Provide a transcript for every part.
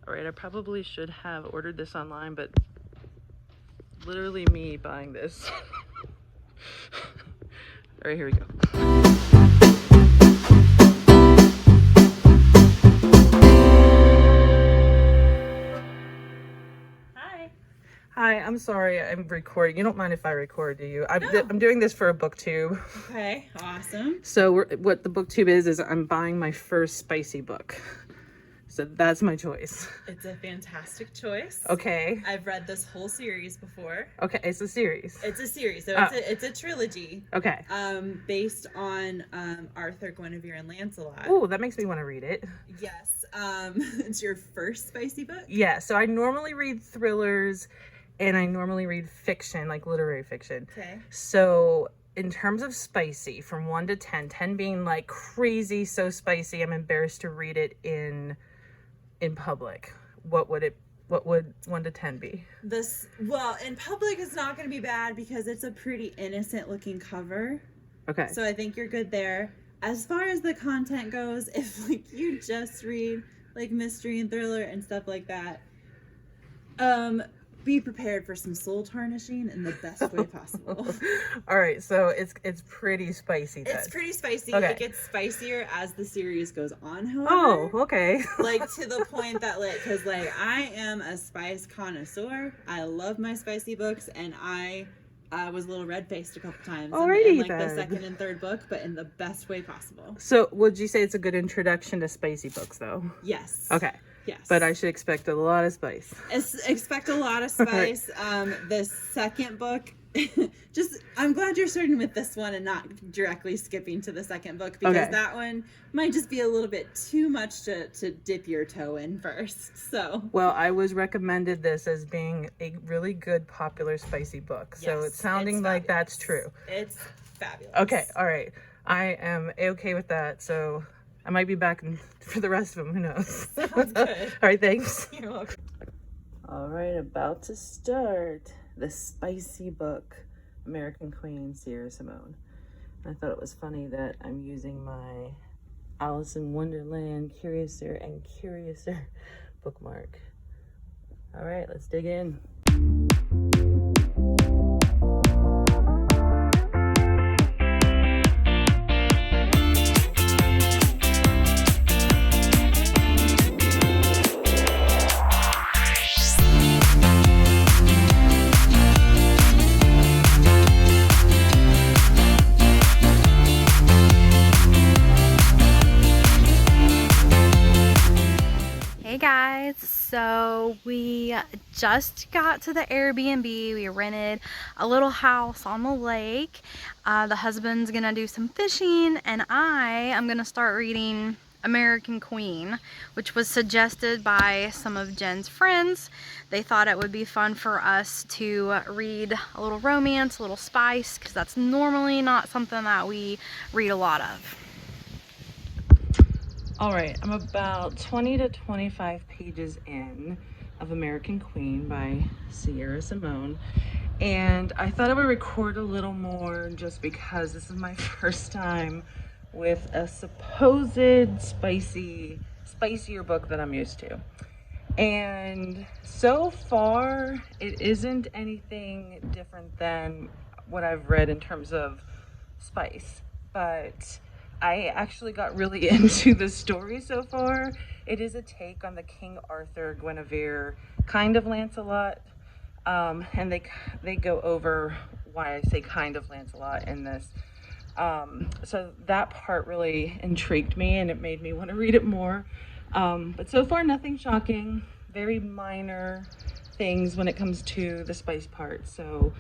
All right, I probably should have ordered this online, but literally me buying this. All right, here we go. Hi, I'm sorry I'm recording. You don't mind if I record, do you? I'm doing this for a booktube. Okay, awesome. So what the booktube is I'm buying my first spicy book. So that's my choice. It's a fantastic choice. Okay. I've read this whole series before. Okay, it's a series. It's a series, so it's a trilogy. Okay. Based on Arthur, Guinevere, and Lancelot. Oh, that makes me want to read it. Yes. It's your first spicy book? Yeah, so I normally read thrillers and I normally read fiction, like literary fiction. Okay. So in terms of spicy, from 1 to 10, 10 being like crazy, so spicy, I'm embarrassed to read it in public, what would 1 to 10 be? Well, in public it's not going to be bad because it's a pretty innocent looking cover. Okay. So I think you're good there. As far as the content goes, if like you just read like mystery and thriller and stuff like that, be prepared for some soul tarnishing in the best way possible. All right, so it's pretty spicy then. It's pretty spicy. Okay. It gets spicier as the series goes on, however. Oh, okay. Like to the point that because I am a spice connoisseur. I love my spicy books, and I was a little red-faced a couple times in like the second and third book, but in the best way possible. So would you say it's a good introduction to spicy books though? Yes. Okay. Yes. But I should expect a lot of spice. Expect a lot of spice. The second book, I'm glad you're starting with this one and not directly skipping to the second book, because that one might just be a little bit too much to dip your toe in first. So. Well, I was recommended this as being a really good, popular, spicy book. So Yes, it's sounding like that's true. It's fabulous. Okay. All right. I am okay with that. So I might be back for the rest of them. Who knows? Sounds good. All right, thanks. You're welcome. All right, about to start the spicy book, American Queen, Sierra Simone. I thought it was funny that I'm using my Alice in Wonderland Curiouser and Curiouser bookmark. All right, let's dig in. Hey guys, so we just got to the Airbnb. We rented a little house on the lake. The husband's gonna do some fishing and I am gonna start reading American Queen, which was suggested by some of Jen's friends. They thought it would be fun for us to read a little romance, a little spice, because that's normally not something that we read a lot of. All right, I'm about 20 to 25 pages in of American Queen by Sierra Simone. And I thought I would record a little more just because this is my first time with a supposed spicier book that I'm used to. And so far, it isn't anything different than what I've read in terms of spice, but I actually got really into the story so far. It is a take on the King Arthur, Guinevere, kind of Lancelot, and they go over why I say kind of Lancelot in this. So that part really intrigued me and it made me want to read it more. But so far, nothing shocking, very minor things when it comes to the spice part. So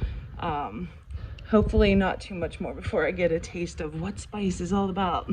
hopefully not too much more before I get a taste of what spice is all about.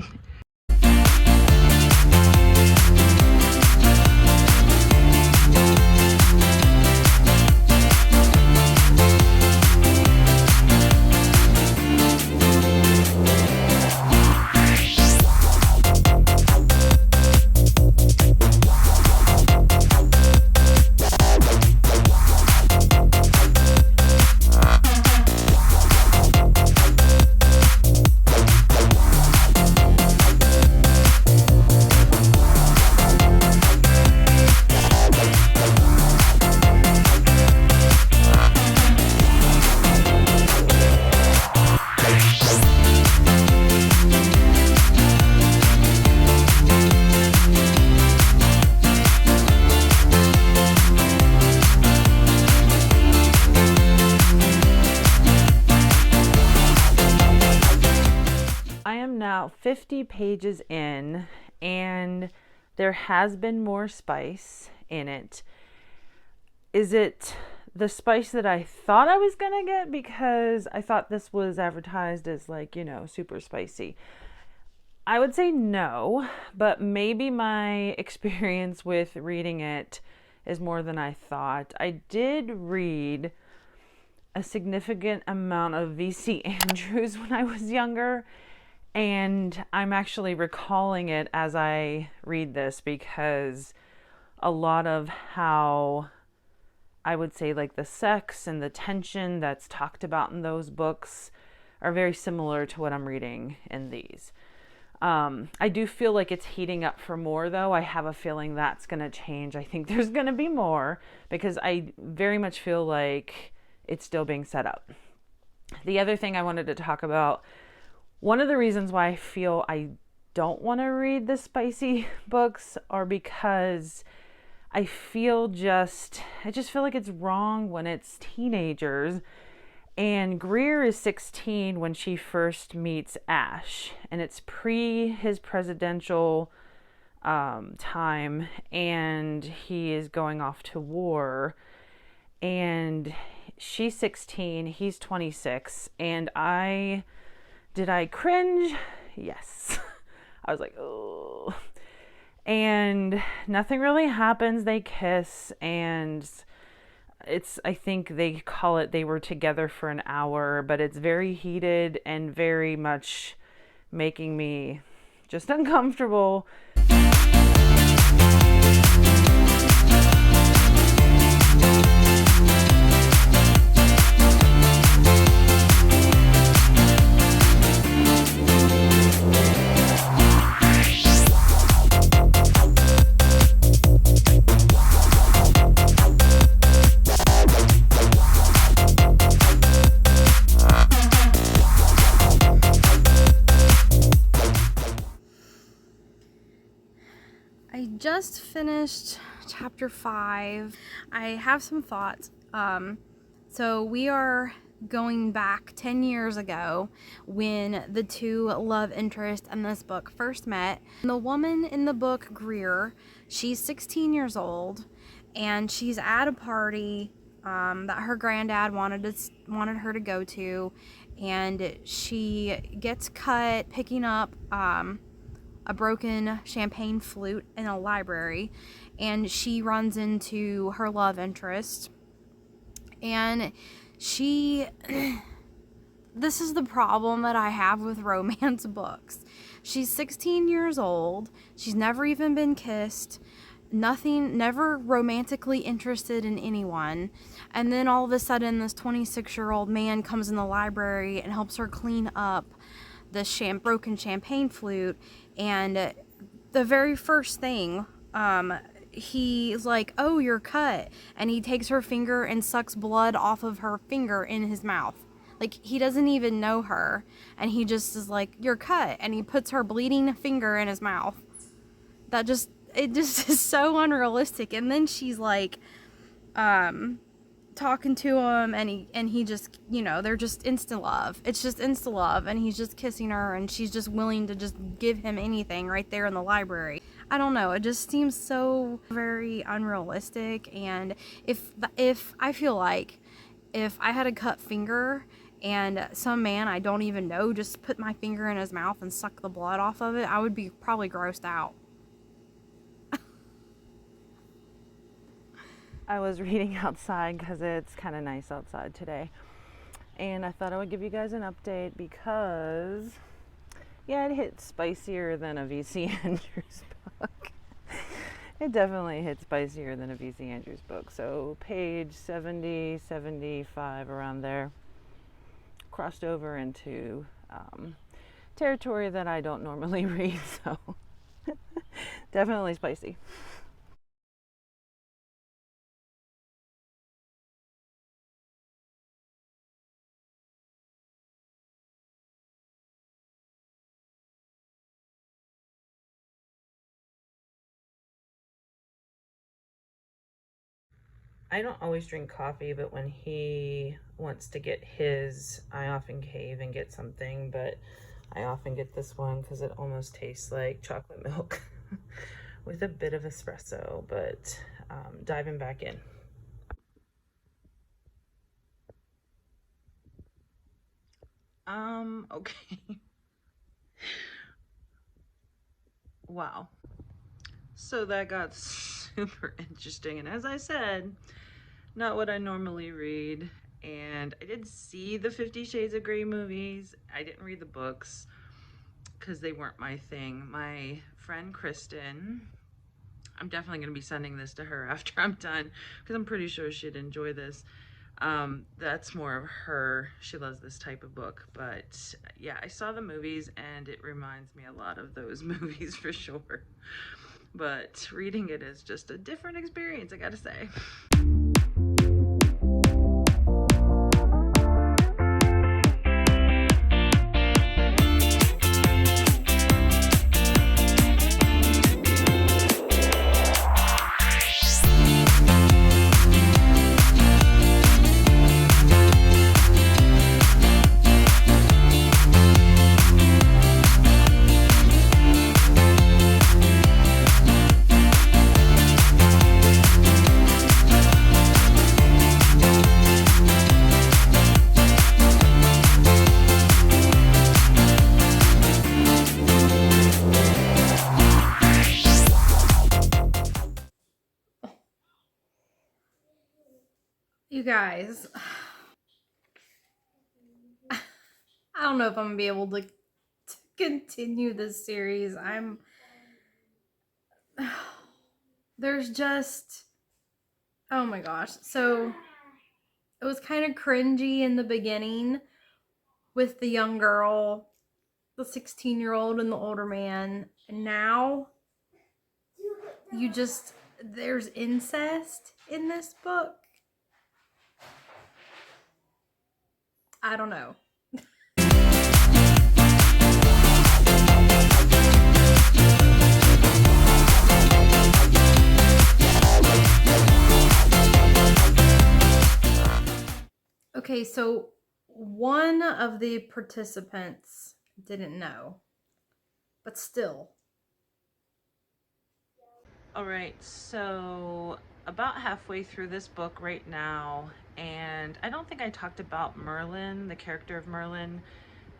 50 pages in, and there has been more spice in it. Is it the spice that I thought I was gonna get? Because I thought this was advertised as like, you know, super spicy. I would say no, but maybe my experience with reading it is more than I thought. I did read a significant amount of V.C. Andrews when I was younger, and I'm actually recalling it as I read this because a lot of how I would say like the sex and the tension that's talked about in those books are very similar to what I'm reading in these. I do feel like it's heating up for more, though. I have a feeling that's going to change. I think there's going to be more because I very much feel like it's still being set up. The other thing I wanted to talk about, one of the reasons why I feel I don't want to read the spicy books are because I just feel like it's wrong when it's teenagers. And Greer is 16 when she first meets Ash, and it's pre his presidential time, and he is going off to war, and she's 16, he's 26, and did I cringe? Yes. I was like, oh. And nothing really happens. They kiss, and I think they call it they were together for an hour, but it's very heated and very much making me just uncomfortable. I just finished chapter 5. I have some thoughts. So we are going back 10 years ago when the two love interests in this book first met. The woman in the book, Greer, she's 16 years old, and she's at a party that her granddad wanted her to go to, and she gets cut picking up a broken champagne flute in a library, and she runs into her love interest, and this is the problem that I have with romance books. She's 16 years old, she's never even been kissed, never romantically interested in anyone, and then all of a sudden this 26-year-old man comes in the library and helps her clean up the broken champagne flute, and the very first thing, he's like, oh, you're cut, and he takes her finger and sucks blood off of her finger in his mouth. Like, he doesn't even know her, and he just is like, you're cut, and he puts her bleeding finger in his mouth. It just is so unrealistic. And then she's like, talking to him, and he just, you know, they're just instant love. It's just instant love, and he's just kissing her, and she's just willing to just give him anything right there in the library. I don't know, it just seems so very unrealistic. And if I feel like if I had a cut finger and some man I don't even know just put my finger in his mouth and suck the blood off of it, I would be probably grossed out. I was reading outside because it's kind of nice outside today, and I thought I would give you guys an update because, yeah, it hits spicier than a V.C. Andrews book. It definitely hits spicier than a V.C. Andrews book. So page 70, 75, around there, crossed over into territory that I don't normally read, so definitely spicy. I don't always drink coffee, but when he wants to get his, I often cave and get something. But I often get this one because it almost tastes like chocolate milk with a bit of espresso, but diving back in. Okay. Wow. So that got super interesting. And as I said, not what I normally read. And I did see the 50 Shades of Grey movies. I didn't read the books because they weren't my thing. My friend Kristen, I'm definitely going to be sending this to her after I'm done because I'm pretty sure she'd enjoy this. That's more of her. She loves this type of book. But yeah, I saw the movies and it reminds me a lot of those movies for sure. But reading it is just a different experience, I gotta say. You guys, I don't know if I'm gonna be able to continue this series. There's just, oh my gosh. So it was kind of cringy in the beginning with the young girl, the 16-year-old and the older man. And now there's incest in this book. I don't know. Okay, so one of the participants didn't know, but still. All right, so about halfway through this book right now, and I don't think I talked about Merlin, the character of Merlin,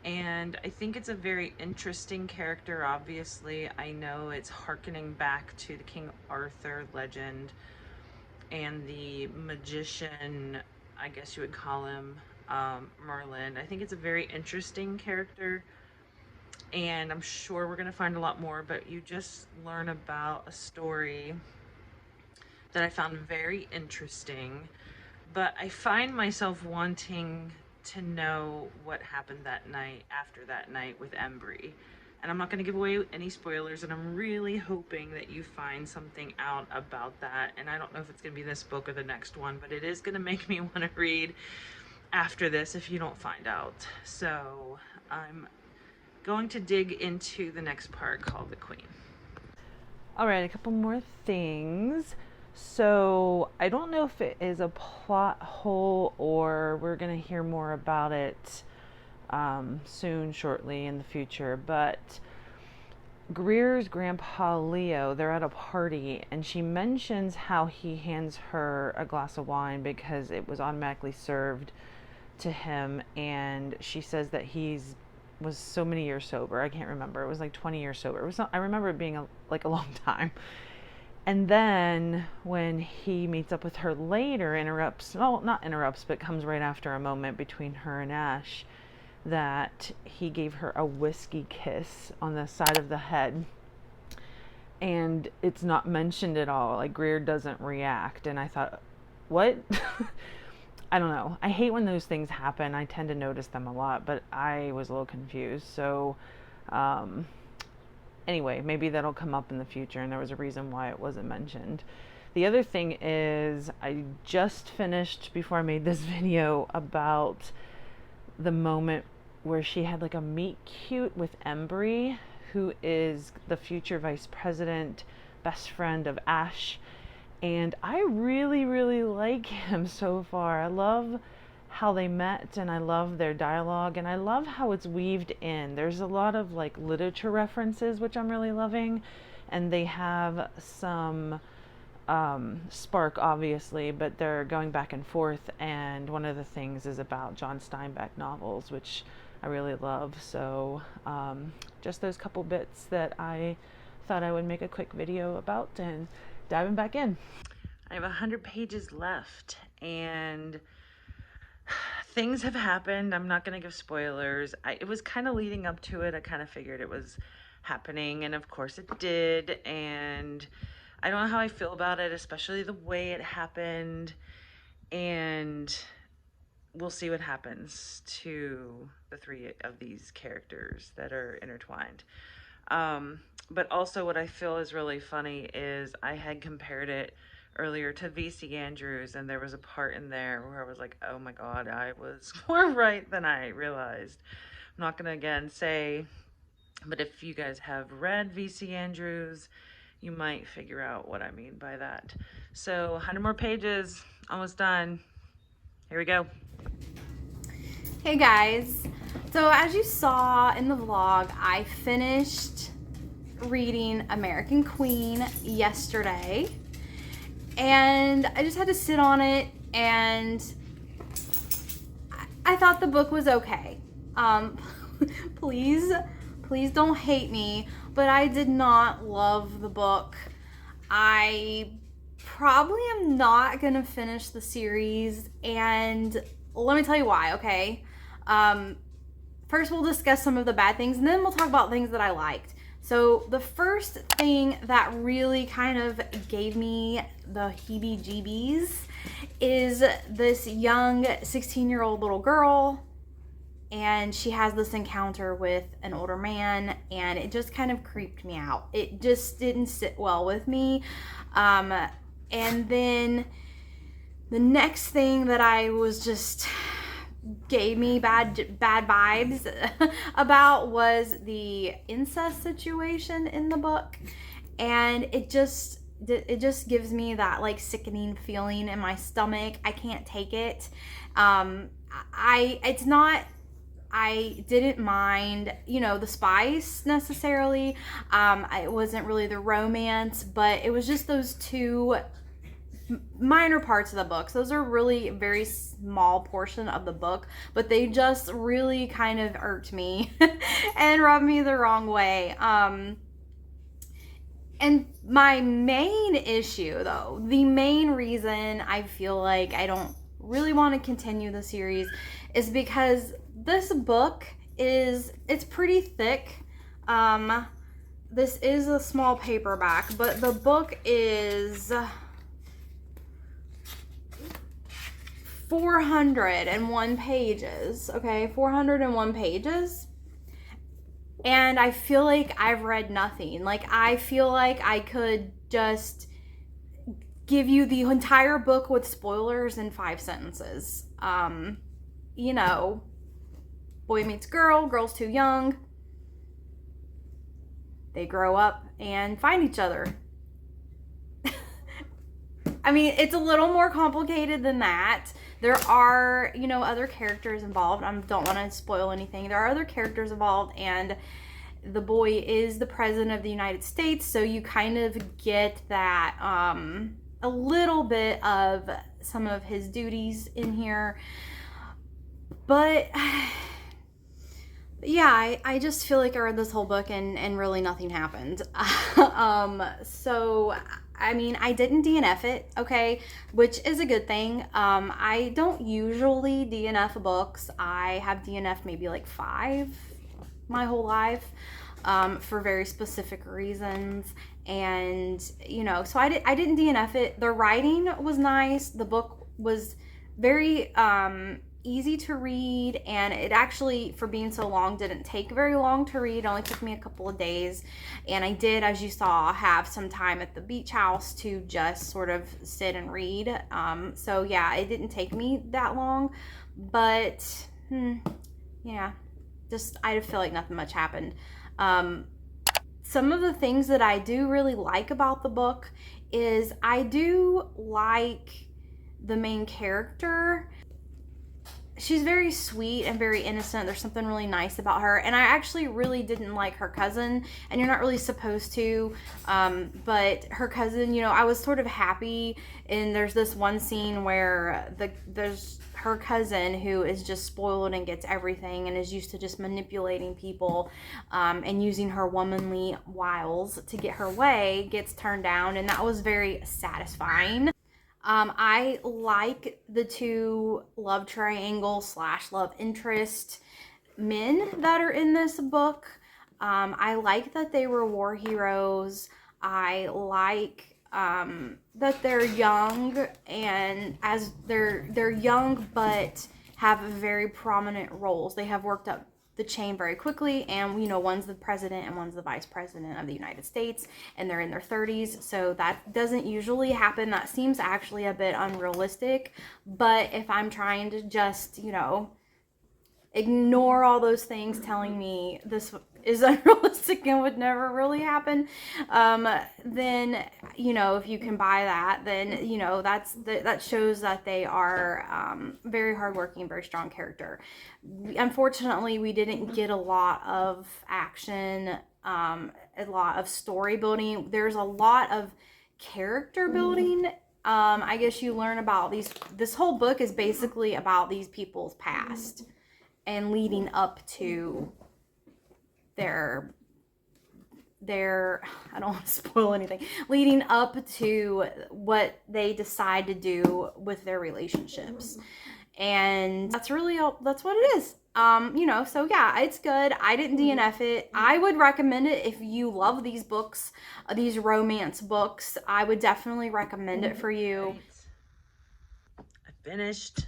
and I think it's a very interesting character. Obviously, I know it's hearkening back to the King Arthur legend and the magician, I guess you would call him, Merlin. I think it's a very interesting character, and I'm sure we're going to find a lot more, but you just learn about a story that I found very interesting. But I find myself wanting to know what happened that night, after that night with Embry. And I'm not going to give away any spoilers, and I'm really hoping that you find something out about that. And I don't know if it's going to be this book or the next one, but it is going to make me want to read after this if you don't find out. So I'm going to dig into the next part called The Queen. All right, a couple more things. So I don't know if it is a plot hole or we're going to hear more about it soon, shortly in the future, but Greer's grandpa Leo, they're at a party, and she mentions how he hands her a glass of wine because it was automatically served to him, and she says that was so many years sober. I can't remember. It was like 20 years sober. I remember it being a long time. And then when he meets up with her later, but comes right after a moment between her and Ash, that he gave her a whiskey kiss on the side of the head. And it's not mentioned at all. Like, Greer doesn't react. And I thought, what? I don't know. I hate when those things happen. I tend to notice them a lot, but I was a little confused. So, anyway, maybe that'll come up in the future, and there was a reason why it wasn't mentioned. The other thing is, I just finished, before I made this video, about the moment where she had like a meet cute with Embry, who is the future vice president, best friend of Ash. And I really, really like him so far. I love how they met, and I love their dialogue, and I love how it's weaved in. There's a lot of like literature references, which I'm really loving, and they have some spark, obviously, but they're going back and forth, and one of the things is about John Steinbeck novels, which I really love. So just those couple bits that I thought I would make a quick video about, and diving back in. I have 100 pages left, and things have happened. I'm not going to give spoilers. It was kind of leading up to it. I kind of figured it was happening, and of course it did, and I don't know how I feel about it, especially the way it happened, and we'll see what happens to the three of these characters that are intertwined. But also what I feel is really funny is I had compared it earlier to V.C. Andrews, and there was a part in there where I was like, oh my god, I was more right than I realized. I'm not gonna again say, but if you guys have read V.C. Andrews, you might figure out what I mean by that. So 100 more pages, almost done. Here we go. Hey guys, so as you saw in the vlog, I finished reading American Queen yesterday, and I just had to sit on it, and I thought the book was okay. Please don't hate me, but I did not love the book. I probably am not gonna finish the series, and let me tell you why, okay? First we'll discuss some of the bad things, and then we'll talk about things that I liked. So the first thing that really kind of gave me the heebie-jeebies is this young 16-year-old little girl, and she has this encounter with an older man, and it just kind of creeped me out. It just didn't sit well with me. And then the next thing that I was just gave me bad vibes about was the incest situation in the book, and it just gives me that like sickening feeling in my stomach. I can't take it. I didn't mind, the spice necessarily. It wasn't really the romance, but it was just those two minor parts of the book. So those are really a very small portion of the book, but they just really kind of irked me and rubbed me the wrong way. And my main issue, though, the main reason I feel like I don't really want to continue the series is because this book it's pretty thick. This is a small paperback, but the book is 401 pages, okay? 401 pages. And I feel like I've read nothing. Like, I feel like I could just give you the entire book with spoilers in 5 sentences. Boy meets girl, girl's too young. They grow up and find each other. I mean, it's a little more complicated than that. There are, other characters involved. I don't want to spoil anything. There are other characters involved, and the boy is the president of the United States, so you kind of get that, a little bit of some of his duties in here. But yeah, I just feel like I read this whole book and really nothing happened. So I mean, I didn't DNF it, okay, which is a good thing. I don't usually DNF books. I have DNF maybe like 5 my whole life, for very specific reasons. And, so I didn't DNF it. The writing was nice. The book was very, easy to read, and it actually, for being so long, didn't take very long to read. It only took me a couple of days, and I did, as you saw, have some time at the beach house to just sort of sit and read. So yeah, it didn't take me that long, but yeah, just I feel like nothing much happened. Some of the things that I do really like about the book is I do like the main character. she's very sweet and very innocent. There's something really nice about her. And I actually really didn't like her cousin, and you're not really supposed to. But her cousin, you know, I was sort of happy. And there's this one scene where there's her cousin who is just spoiled and gets everything and is used to just manipulating people, and using her womanly wiles to get her way, gets turned down. And that was very satisfying. I like the two love triangle / love interest men that are in this book. I like that they were war heroes. I like that they're young, and as they're young but have very prominent roles. They have worked up the chain very quickly, and you know, one's the president and one's the vice president of the United States, and they're in their 30s, so that doesn't usually happen. That seems actually a bit unrealistic, but if I'm trying to just, you know, ignore all those things telling me this is unrealistic and would never really happen, then, you know, if you can buy that, then, you know, that shows that they are very hardworking, very strong character. Unfortunately, we didn't get a lot of action, a lot of story building. There's a lot of character building. I guess you learn about this whole book is basically about these people's past and leading up to their I don't want to spoil anything, leading up to what they decide to do with their relationships. And that's really all, that's what it is. You know, so yeah, it's good. I didn't DNF it. I would recommend it if you love these books, these romance books. I would definitely recommend it for you. I finished,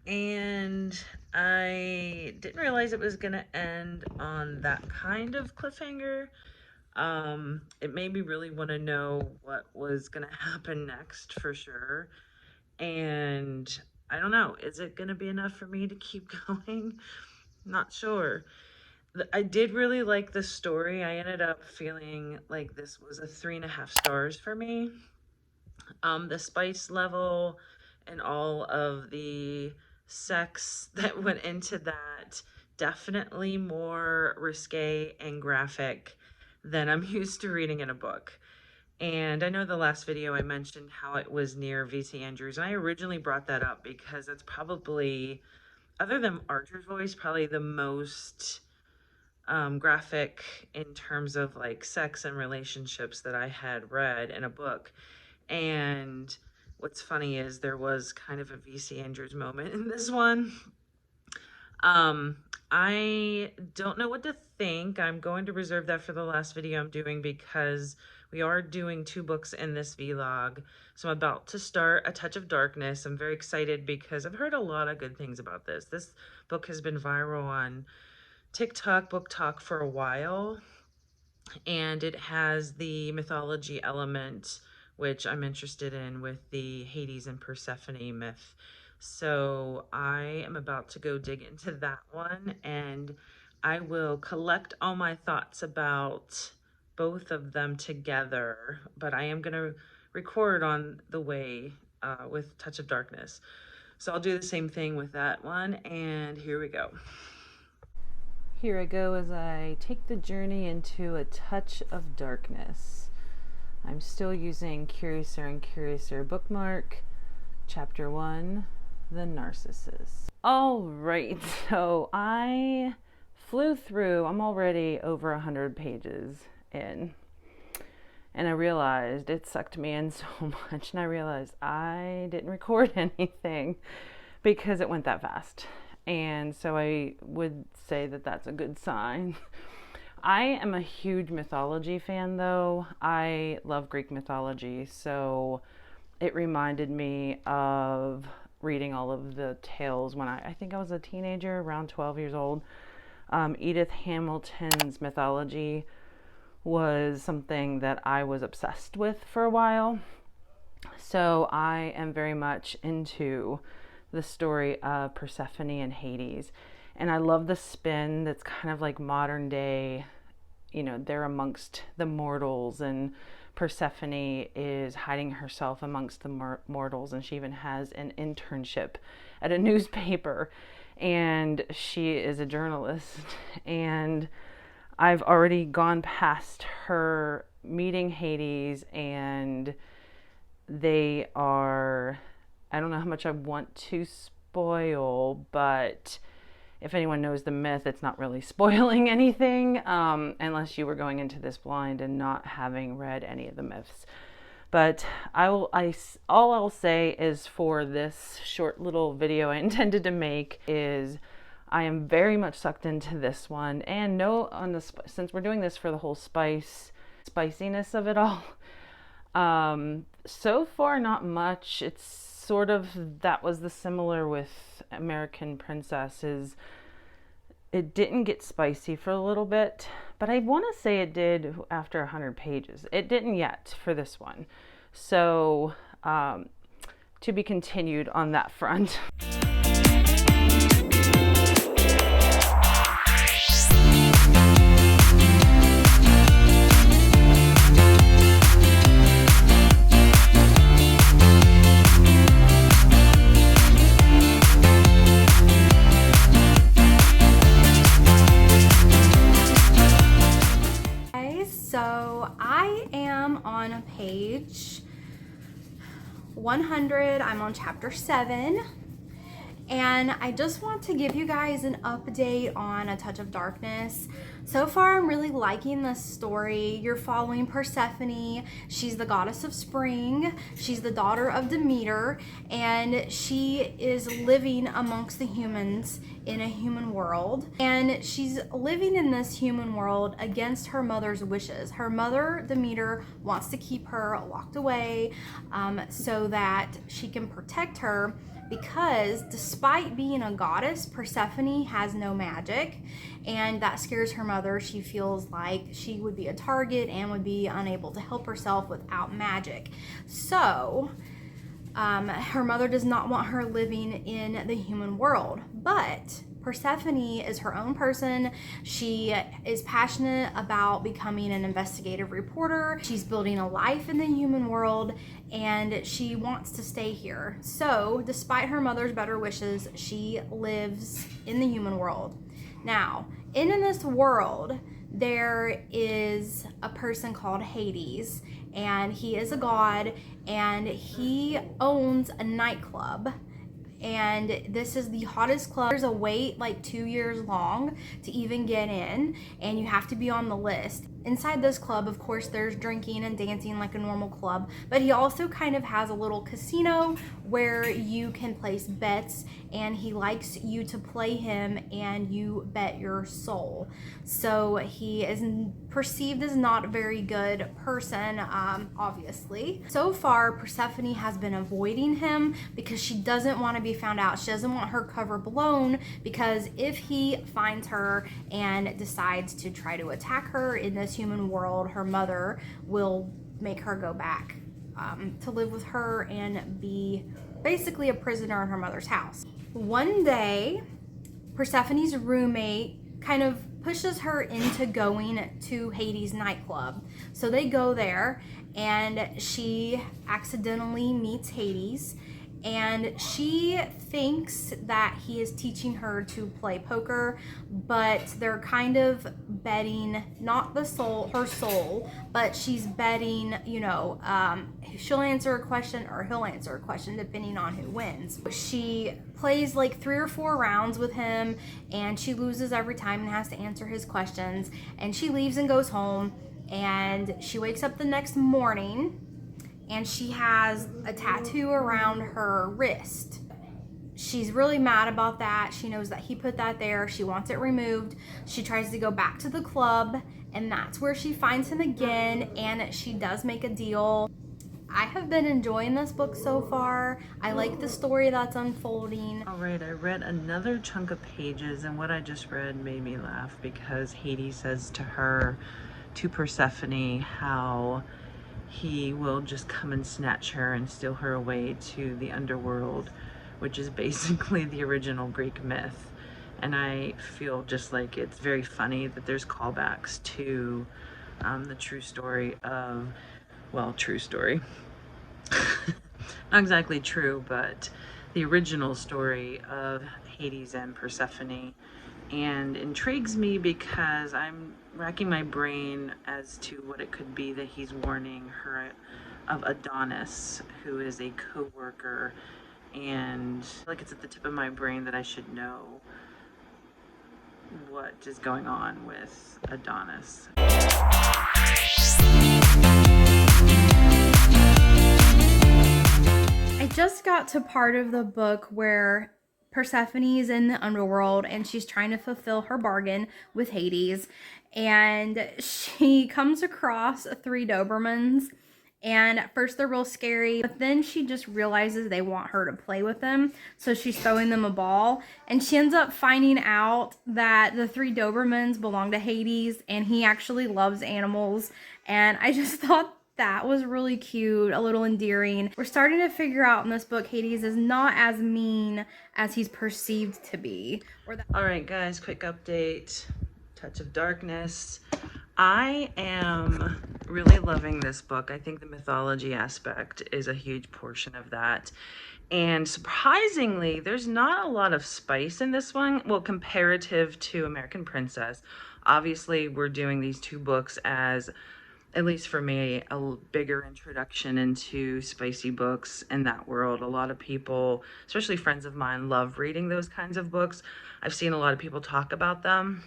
and I didn't realize it was gonna end on that kind of cliffhanger. It made me really want to know what was gonna happen next for sure. And I don't know, is it gonna be enough for me to keep going? Not sure. I did really like the story. I ended up feeling like this was a 3.5 stars for me. The spice level and all of the sex that went into that, definitely more risque and graphic than I'm used to reading in a book. And I know the last video I mentioned how it was near V.C. Andrews, and I originally brought that up because that's probably, other than Archer's Voice, probably the most graphic in terms of like sex and relationships that I had read in a book. And what's funny is there was kind of a V.C. Andrews moment in this one. I don't know what to think. I'm going to reserve that for the last video I'm doing because we are doing 2 books in this vlog. So I'm about to start A Touch of Darkness. I'm very excited because I've heard a lot of good things about this. This book has been viral on TikTok, Book Talk for a while, and it has the mythology element, which I'm interested in with the Hades and Persephone myth. So I am about to go dig into that one, and I will collect all my thoughts about both of them together, but I am going to record on the way with Touch of Darkness. So I'll do the same thing with that one, and here we go. Here I go as I take the journey into A Touch of Darkness. I'm still using Curiouser and Curiouser bookmark, Chapter 1, The Narcissus. All right, so I flew through, I'm already over 100 pages in, and I realized it sucked me in so much, and I realized I didn't record anything because it went that fast. And so I would say that that's a good sign. I am a huge mythology fan though. I love Greek mythology, so it reminded me of reading all of the tales when I think I was a teenager, around 12 years old. Edith Hamilton's mythology was something that I was obsessed with for a while. So I am very much into the story of Persephone and Hades. And I love the spin that's kind of like modern day, you know, they're amongst the mortals, and Persephone is hiding herself amongst the mortals, and she even has an internship at a newspaper, and she is a journalist. And I've already gone past her meeting Hades, and they are, I don't know how much I want to spoil, but if anyone knows the myth, it's not really spoiling anything, unless you were going into this blind and not having read any of the myths. But all I'll say is, for this short little video I intended to make, is I am very much sucked into this one, and since we're doing this for the whole spiciness of it all, so far not much. It's sort of, that was the similar with American Princesses. It didn't get spicy for a little bit, but I want to say it did after 100 pages. It didn't yet for this one. So, to be continued on that front. So I am on page 100. I'm on chapter 7, and I just want to give you guys an update on A Touch of Darkness. So far, I'm really liking this story. You're following Persephone. She's the goddess of spring. She's the daughter of Demeter, and she is living amongst the humans in a human world. And she's living in this human world against her mother's wishes. Her mother, Demeter, wants to keep her locked away so that she can protect her, because despite being a goddess, Persephone has no magic, and that scares her mother. She feels like she would be a target and would be unable to help herself without magic. So her mother does not want her living in the human world, but Persephone is her own person. She is passionate about becoming an investigative reporter. She's building a life in the human world, and she wants to stay here. So, despite her mother's better wishes, she lives in the human world. Now, in this world, there is a person called Hades, and he is a god, and he owns a nightclub. And this is the hottest club. There's a wait like 2 years long to even get in, and you have to be on the list. Inside this club, of course, there's drinking and dancing like a normal club, but he also kind of has a little casino where you can place bets, and he likes you to play him and you bet your soul. So he is perceived as not a very good person, obviously. So far, Persephone has been avoiding him because she doesn't want to be found out. She doesn't want her cover blown, because if he finds her and decides to try to attack her in this human world, her mother will make her go back to live with her and be basically a prisoner in her mother's house. One day, Persephone's roommate kind of pushes her into going to Hades' nightclub. So they go there, and she accidentally meets Hades, and she thinks that he is teaching her to play poker, but they're kind of betting not her soul, but she's betting, she'll answer a question or he'll answer a question depending on who wins. She plays like 3 or 4 rounds with him, and she loses every time and has to answer his questions, and she leaves and goes home. And she wakes up the next morning, and she has a tattoo around her wrist. She's really mad about that. She knows that he put that there. She wants it removed. She tries to go back to the club, and that's where she finds him again, and she does make a deal. I have been enjoying this book so far. I like the story that's unfolding. All right, I read another chunk of pages, and what I just read made me laugh, because Hades says to Persephone, how he will just come and snatch her and steal her away to the underworld, which is basically the original Greek myth. And I feel just like it's very funny that there's callbacks to the true story of well, true story. Not exactly true, but the original story of Hades and Persephone, and intrigues me because I'm racking my brain as to what it could be that he's warning her of Adonis, who is a co-worker, and like it's at the tip of my brain that I should know what is going on with Adonis. I just got to part of the book where Persephone is in the underworld and she's trying to fulfill her bargain with Hades. And she comes across 3 Dobermans. And at first they're real scary, but then she just realizes they want her to play with them. So she's throwing them a ball. And she ends up finding out that the 3 Dobermans belong to Hades and he actually loves animals. And I just thought that was really cute, a little endearing. We're starting to figure out in this book, Hades is not as mean as he's perceived to be. All right, guys, quick update. Touch of Darkness. I am really loving this book. I think the mythology aspect is a huge portion of that. And surprisingly, there's not a lot of spice in this one. Well, comparative to American Princess. Obviously, we're doing these 2 books as, at least for me, a bigger introduction into spicy books in that world. A lot of people, especially friends of mine, love reading those kinds of books. I've seen a lot of people talk about them.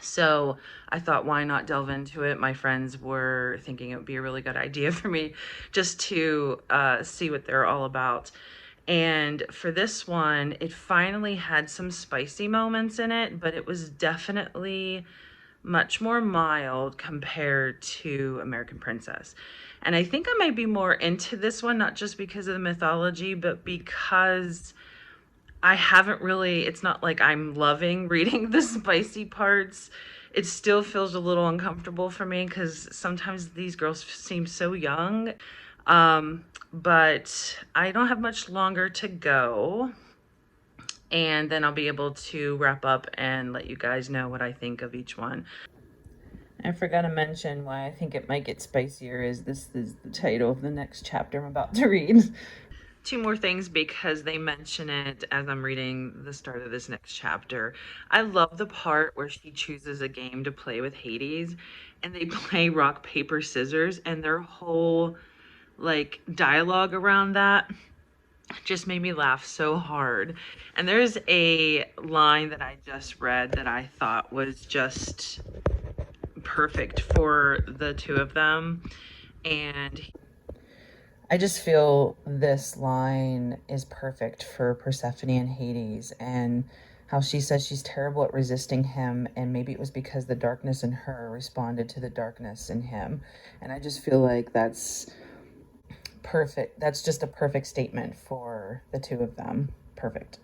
So I thought, why not delve into it? My friends were thinking it would be a really good idea for me just to see what they're all about. And for this one, it finally had some spicy moments in it, but it was definitely much more mild compared to American Princess. And I think I might be more into this one, not just because of the mythology, but because I haven't really, it's not like I'm loving reading the spicy parts. It still feels a little uncomfortable for me because sometimes these girls seem so young. But I don't have much longer to go. And then I'll be able to wrap up and let you guys know what I think of each one. I forgot to mention why I think it might get spicier is this is the title of the next chapter I'm about to read. 2 more things because they mention it as I'm reading the start of this next chapter. I love the part where she chooses a game to play with Hades and they play rock, paper, scissors, and their whole like dialogue around that just made me laugh so hard. And there's a line that I just read that I thought was just perfect for the 2 of them. And I just feel this line is perfect for Persephone and Hades, and how she says she's terrible at resisting him, and maybe it was because the darkness in her responded to the darkness in him. And I just feel like that's perfect. That's just a perfect statement for the 2 of them. Perfect.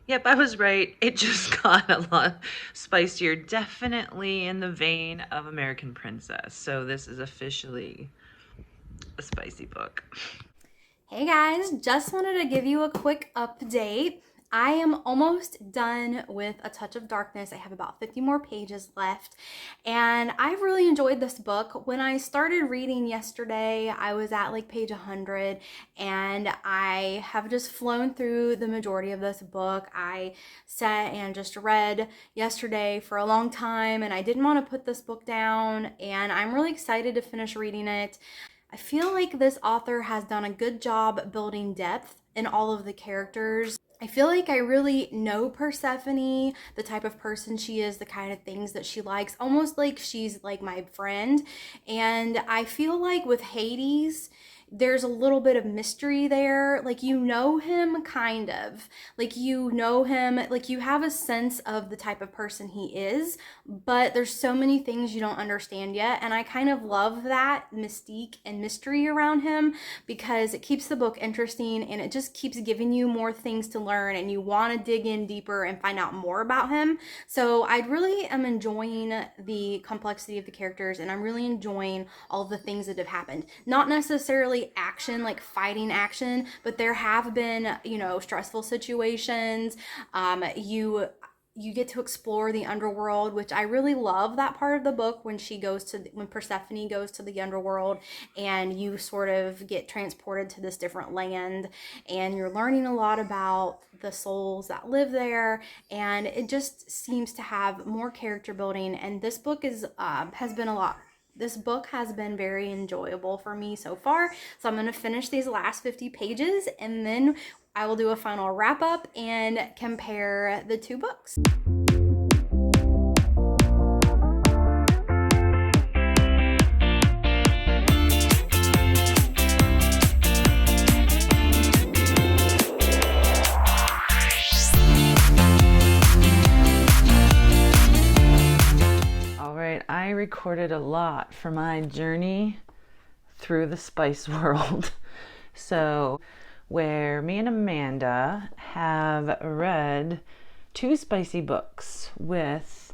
Yep, I was right. It just got a lot spicier, definitely in the vein of American Princess. So this is officially a spicy book. Hey guys, just wanted to give you a quick update. I am almost done with A Touch of Darkness. I have about 50 more pages left, and I've really enjoyed this book. When I started reading yesterday, I was at like page 100, and I have just flown through the majority of this book. I sat and just read yesterday for a long time, and I didn't want to put this book down, and I'm really excited to finish reading it. I feel like this author has done a good job building depth in all of the characters. I feel like I really know Persephone, the type of person she is, the kind of things that she likes, almost like she's like my friend. And I feel like with Hades, there's a little bit of mystery there. Like, you know him, kind of. Like, you know him, like, you have a sense of the type of person he is, but there's so many things you don't understand yet. And I kind of love that mystique and mystery around him because it keeps the book interesting and it just keeps giving you more things to learn and you want to dig in deeper and find out more about him. So I really am enjoying the complexity of the characters and I'm really enjoying all of the things that have happened. Not necessarily action, like fighting action, but there have been, stressful situations. you get to explore the underworld, which I really love that part of the book when Persephone goes to the underworld and you sort of get transported to this different land and you're learning a lot about the souls that live there, and it just seems to have more character building. And this book this book has been very enjoyable for me so far. So I'm going to finish these last 50 pages and then I will do a final wrap up and compare the two books. All right, I recorded a lot for my journey through the spice world. So where me and Amanda have read 2 spicy books with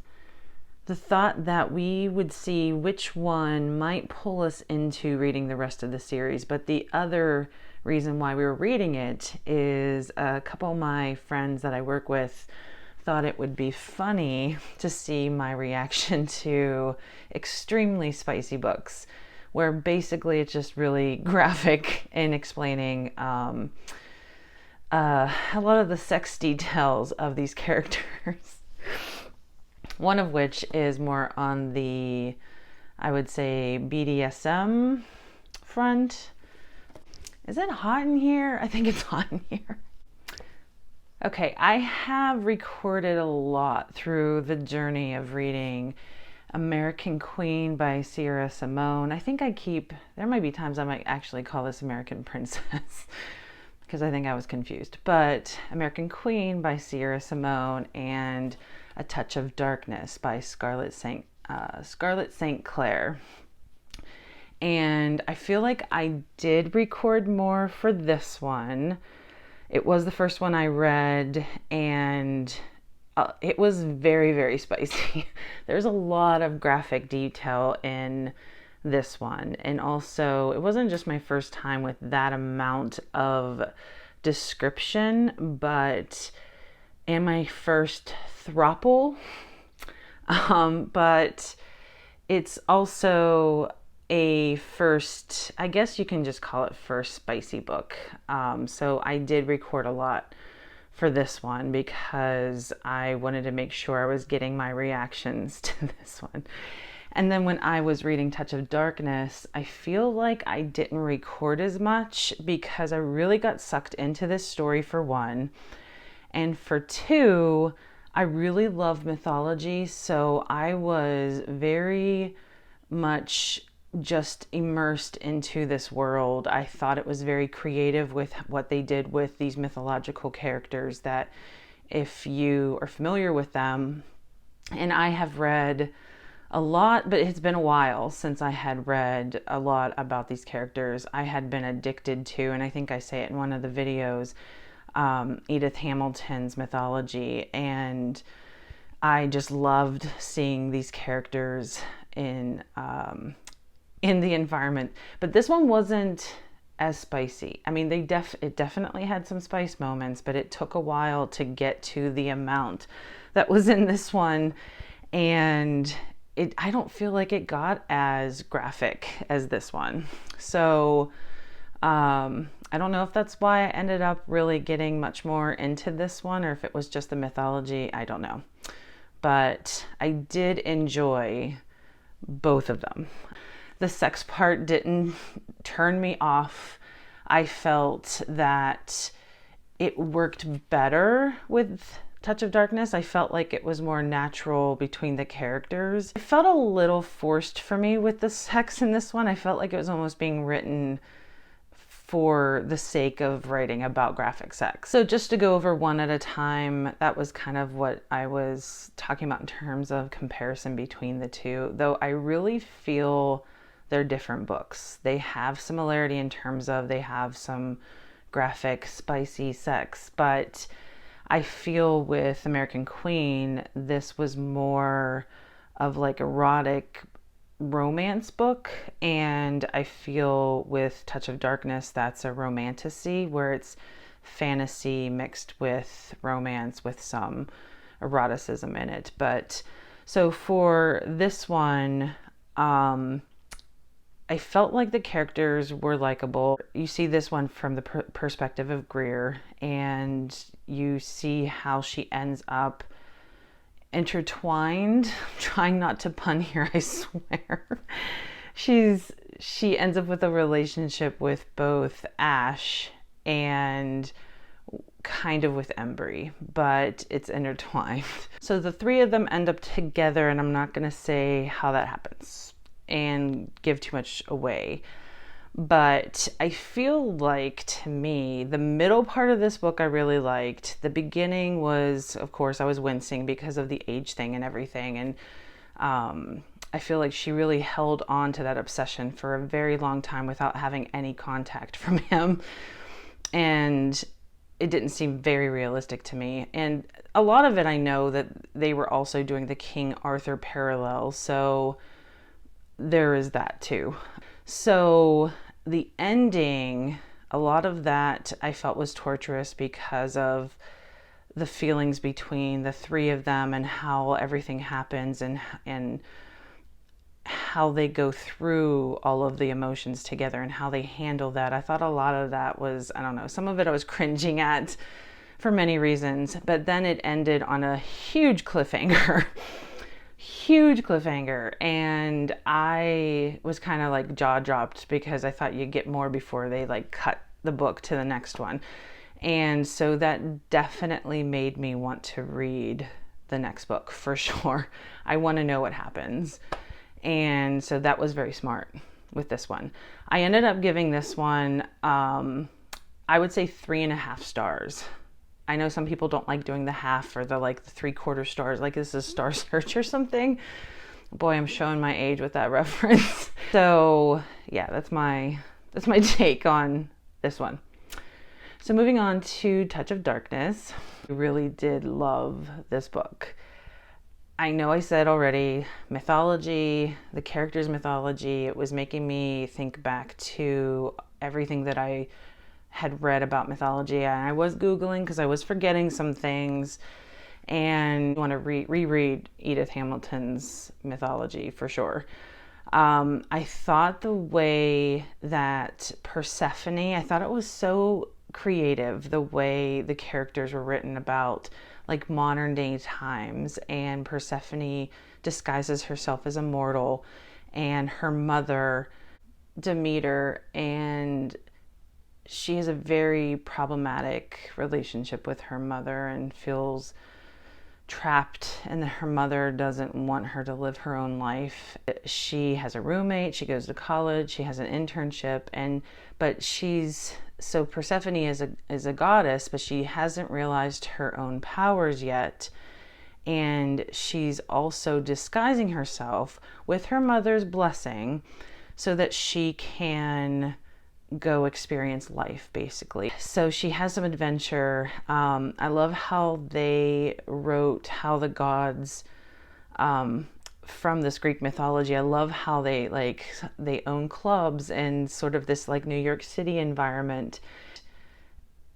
the thought that we would see which one might pull us into reading the rest of the series. But the other reason why we were reading it is a couple of my friends that I work with thought it would be funny to see my reaction to extremely spicy books, where basically it's just really graphic in explaining a lot of the sex details of these characters. One of which is more on the, I would say, BDSM front. Is it hot in here? I think it's hot in here. Okay, I have recorded a lot through the journey of reading American Queen by Sierra Simone. I think there might be times I might actually call this American Princess because I think I was confused. But American Queen by Sierra Simone and A Touch of Darkness by Scarlett St. Clair. And I feel like I did record more for this one. It was the first one I read, and it was very, very spicy. There's a lot of graphic detail in this one. And also, it wasn't just my first time with that amount of description, but and my first throuple. But it's also a first, I guess you can just call it first spicy book. So I did record a lot for this one because I wanted to make sure I was getting my reactions to this one. And then when I was reading Touch of Darkness, I feel like I didn't record as much because I really got sucked into this story, for one. And for two, I really love mythology, so I was very much just immersed into this world. I thought it was very creative with what they did with these mythological characters, that if you are familiar with them, and I have read a lot, but it's been a while since I had read a lot about these characters. I had been addicted to, and I think I say it in one of the videos, Edith Hamilton's mythology, and I just loved seeing these characters in the environment. But this one wasn't as spicy. I mean, it definitely had some spice moments, but it took a while to get to the amount that was in this one, and I don't feel like it got as graphic as this one. So I don't know if that's why I ended up really getting much more into this one, or if it was just the mythology. I don't know. But I did enjoy both of them. The sex part didn't turn me off. I felt that it worked better with Touch of Darkness. I felt like it was more natural between the characters. It felt a little forced for me with the sex in this one. I felt like it was almost being written for the sake of writing about graphic sex. So just to go over one at a time, that was kind of what I was talking about in terms of comparison between the two, though I really feel they're different books. They have similarity in terms of they have some graphic, spicy sex, but I feel with American Queen, this was more of like erotic romance book, and I feel with Touch of Darkness, that's a romantasy where it's fantasy mixed with romance with some eroticism in it. But so for this one, I felt like the characters were likable. You see this one from the perspective of Greer, and you see how she ends up intertwined. I'm trying not to pun here, I swear. She ends up with a relationship with both Ash and kind of with Embry, but it's intertwined. So the three of them end up together, and I'm not going to say how that happens and give too much away. But I feel like, to me, the middle part of this book I really liked. The beginning was, of course, I was wincing because of the age thing and everything. And I feel like she really held on to that obsession for a very long time without having any contact from him. And it didn't seem very realistic to me. And a lot of it, I know that they were also doing the King Arthur parallel. So there is that too. So the ending, a lot of that I felt was torturous because of the feelings between the three of them and how everything happens and how they go through all of the emotions together and how they handle that. I thought a lot of that was, I don't know, some of it I was cringing at for many reasons, but then it ended on a huge cliffhanger. Huge cliffhanger, and I was kind of like jaw dropped because I thought you'd get more before they like cut the book to the next one. And so that definitely made me want to read the next book for sure. I want to know what happens. And so that was very smart with this one. I ended up giving this one, I would say 3.5 stars. I know some people don't like doing the half or the 3/4 stars, like this is Star Search or something. Boy, I'm showing my age with that reference. So yeah, that's my take on this one. So moving on to Touch of Darkness. I really did love this book. I know I said already, mythology, the characters' mythology, it was making me think back to everything that I had read about mythology, and I was Googling because I was forgetting some things, and I want to reread Edith Hamilton's mythology for sure. I thought the way that Persephone, I thought it was so creative, the way the characters were written about like modern day times, and Persephone disguises herself as a mortal, and her mother, Demeter, and she has a very problematic relationship with her mother and feels trapped, and her mother doesn't want her to live her own life. She has a roommate, she goes to college, she has an internship, but Persephone is a goddess, but she hasn't realized her own powers yet. And she's also disguising herself with her mother's blessing so that she can go experience life, basically. So she has some adventure. I love how they wrote how the gods from this Greek mythology, I love how they own clubs and sort of this like New York City environment.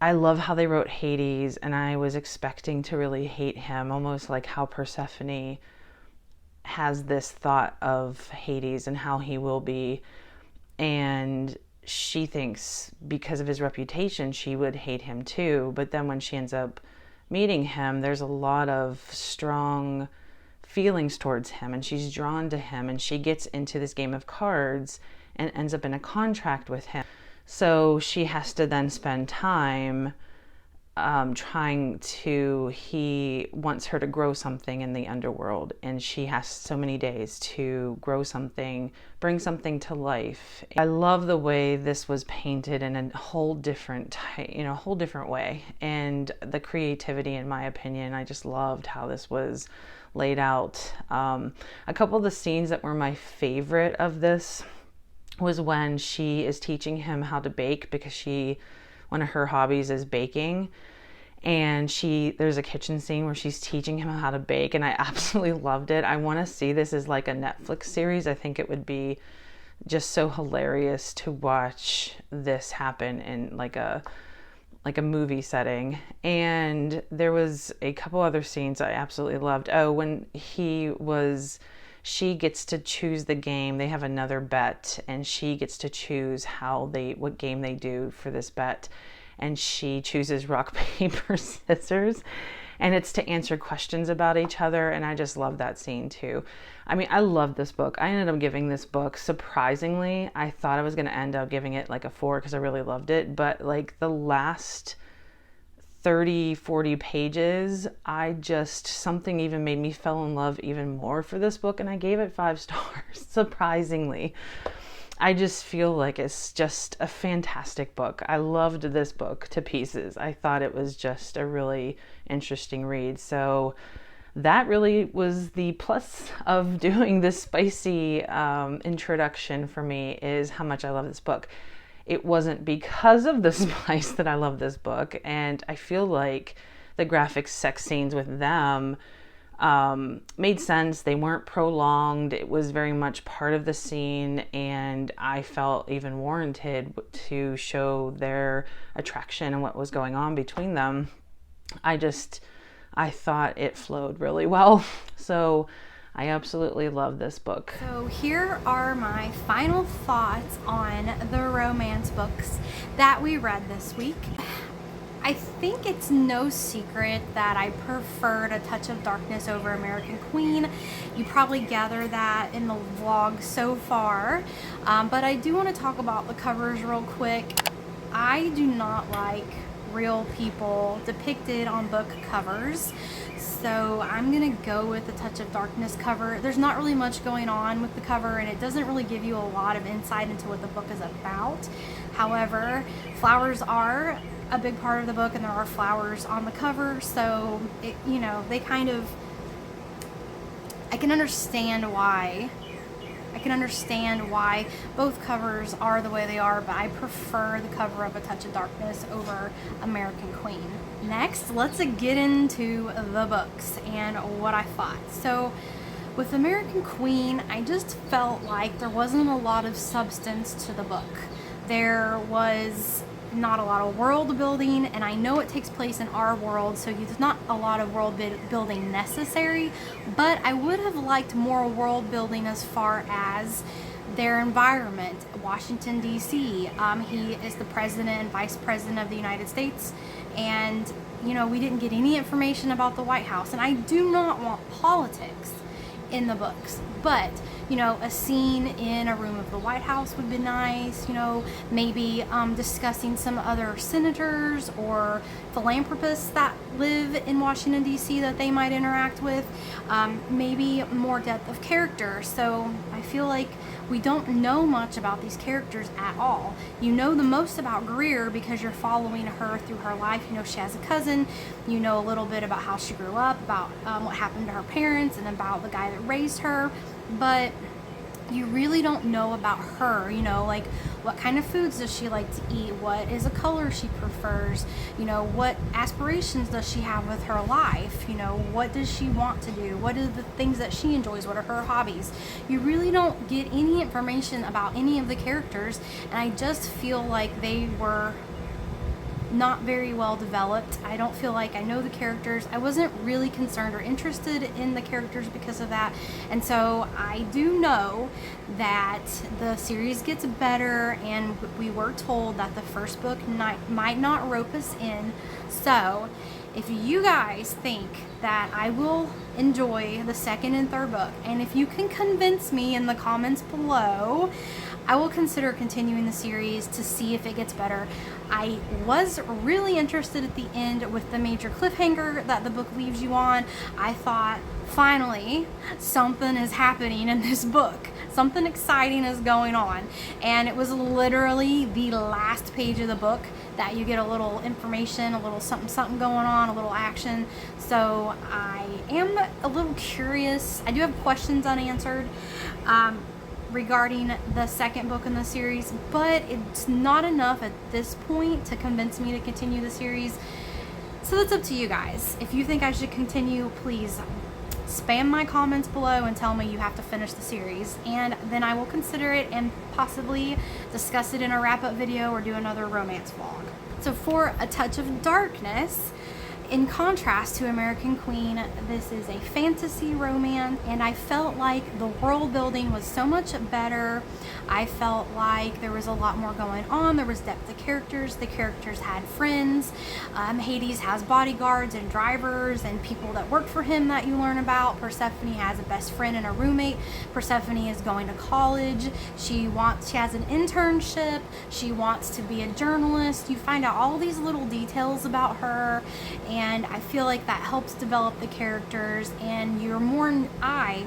I love how they wrote Hades, and I was expecting to really hate him, almost like how Persephone has this thought of Hades and how he will be, and she thinks because of his reputation she would hate him too. But then when she ends up meeting him, there's a lot of strong feelings towards him, and she's drawn to him, and she gets into this game of cards and ends up in a contract with him. So she has to then spend time he wants her to grow something in the underworld, and she has so many days to grow something, bring something to life. I love the way this was painted in a whole different way, and the creativity, in my opinion. I just loved how this was laid out. A couple of the scenes that were my favorite of this was when she is teaching him how to bake, because one of her hobbies is baking, and there's a kitchen scene where she's teaching him how to bake, and I absolutely loved it. I want to see this as like a Netflix series. I think it would be just so hilarious to watch this happen in like a like a movie setting. And there was a couple other scenes I absolutely loved. Oh, when she gets to choose the game. They have another bet, and she gets to choose what game they do for this bet. And she chooses rock, paper, scissors, and it's to answer questions about each other. And I just love that scene too. I mean, I love this book. I ended up giving this book, surprisingly, I thought I was going to end up giving it like a 4 because I really loved it. But like the last 30, 40 pages, something even made me fall in love even more for this book, and I gave it 5 stars, surprisingly. I just feel like it's just a fantastic book. I loved this book to pieces. I thought it was just a really interesting read. So that really was the plus of doing this spicy introduction for me, is how much I love this book. It wasn't because of the spice that I love this book, and I feel like the graphic sex scenes with them made sense. They weren't prolonged. It was very much part of the scene, and I felt even warranted to show their attraction and what was going on between them. I thought it flowed really well. So I absolutely love this book. So here are my final thoughts on the romance books that we read this week. I think it's no secret that I preferred A Touch of Darkness over American Queen. You probably gather that in the vlog so far. But I do want to talk about the covers real quick. I do not like real people depicted on book covers. So I'm gonna go with the Touch of Darkness cover. There's not really much going on with the cover, and it doesn't really give you a lot of insight into what the book is about. However, flowers are a big part of the book, and there are flowers on the cover, so they kind of, I can understand why both covers are the way they are, but I prefer the cover of A Touch of Darkness over American Queen. Next, let's get into the books and what I thought. So with American Queen, I just felt like there wasn't a lot of substance to the book. There was not a lot of world building, and I know it takes place in our world, so there's not a lot of world building necessary, but I would have liked more world building as far as their environment. Washington, D.C. He is the president and vice president of the United States, and we didn't get any information about the White House, and I do not want politics in the books, but a scene in a room of the White House would be nice. Maybe discussing some other senators or philanthropists that live in Washington, D.C. that they might interact with. Maybe more depth of character. So I feel like we don't know much about these characters at all. You know the most about Greer because you're following her through her life. She has a cousin. You know a little bit about how she grew up, about what happened to her parents, and about the guy that raised her. But you really don't know about her, like what kind of foods does she like to eat, what is a color she prefers, what aspirations does she have with her life, what does she want to do, what are the things that she enjoys, what are her hobbies. You really don't get any information about any of the characters, and I just feel like they were not very well developed. I don't feel like I know the characters. I wasn't really concerned or interested in the characters because of that. And so I do know that the series gets better, and we were told that the first book might not rope us in. So if you guys think that I will enjoy the second and third book, and if you can convince me in the comments below, I will consider continuing the series to see if it gets better. I was really interested at the end with the major cliffhanger that the book leaves you on. I thought, finally, something is happening in this book. Something exciting is going on. And it was literally the last page of the book that you get a little information, a little something going on, a little action. So I am a little curious. I do have questions unanswered regarding the second book in the series, but it's not enough at this point to convince me to continue the series. So that's up to you guys. If you think I should continue, please spam my comments below and tell me you have to finish the series, and then I will consider it and possibly discuss it in a wrap-up video or do another romance vlog. So for A Touch of Darkness, in contrast to American Queen, this is a fantasy romance, and I felt like the world building was so much better. I felt like there was a lot more going on. There was depth of characters. The characters had friends. Hades has bodyguards and drivers and people that work for him that you learn about. Persephone has a best friend and a roommate. Persephone is going to college. She has an internship. She wants to be a journalist. You find out all these little details about her, and I feel like that helps develop the characters, and you're more, I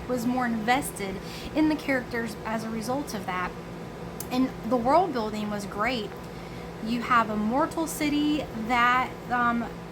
was more invested in the characters as a result of that. And the world building was great. You have a mortal city that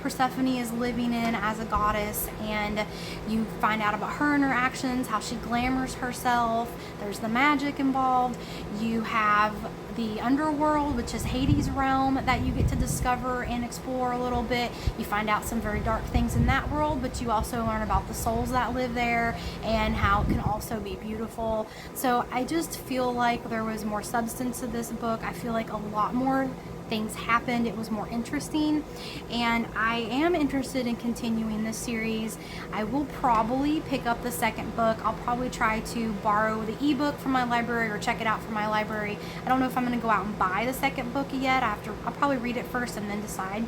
Persephone is living in as a goddess, and you find out about her interactions, how she glamours herself. There's the magic involved. You have the underworld, which is Hades' realm, that you get to discover and explore a little bit. You find out some very dark things in that world, but you also learn about the souls that live there and how it can also be beautiful. So I just feel like there was more substance to this book. I feel like a lot more things happened. It was more interesting, and I am interested in continuing this series. I will probably pick up the second book. I'll probably try to borrow the ebook from my library or check it out from my library. I don't know if I'm going to go out and buy the second book yet. I'll probably read it first and then decide.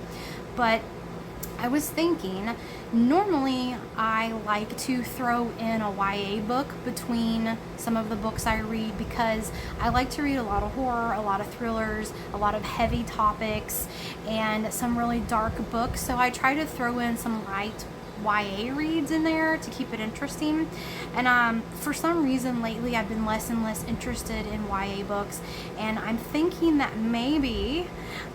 But I was thinking, normally I like to throw in a YA book between some of the books I read, because I like to read a lot of horror, a lot of thrillers, a lot of heavy topics, and some really dark books. So I try to throw in some light YA reads in there to keep it interesting. And for some reason lately I've been less and less interested in YA books, and I'm thinking that maybe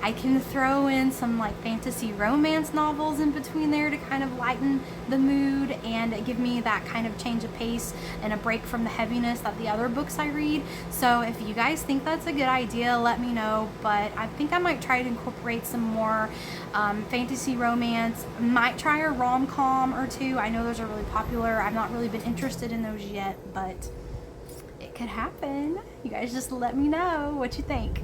I can throw in some like fantasy romance novels in between there to kind of lighten the mood and give me that kind of change of pace and a break from the heaviness that the other books I read. So if you guys think that's a good idea, let me know. But I think I might try to incorporate some more fantasy romance. Might try a rom-com or two. I know those are really popular. I've not really been interested in those yet, but it could happen. You guys just let me know what you think.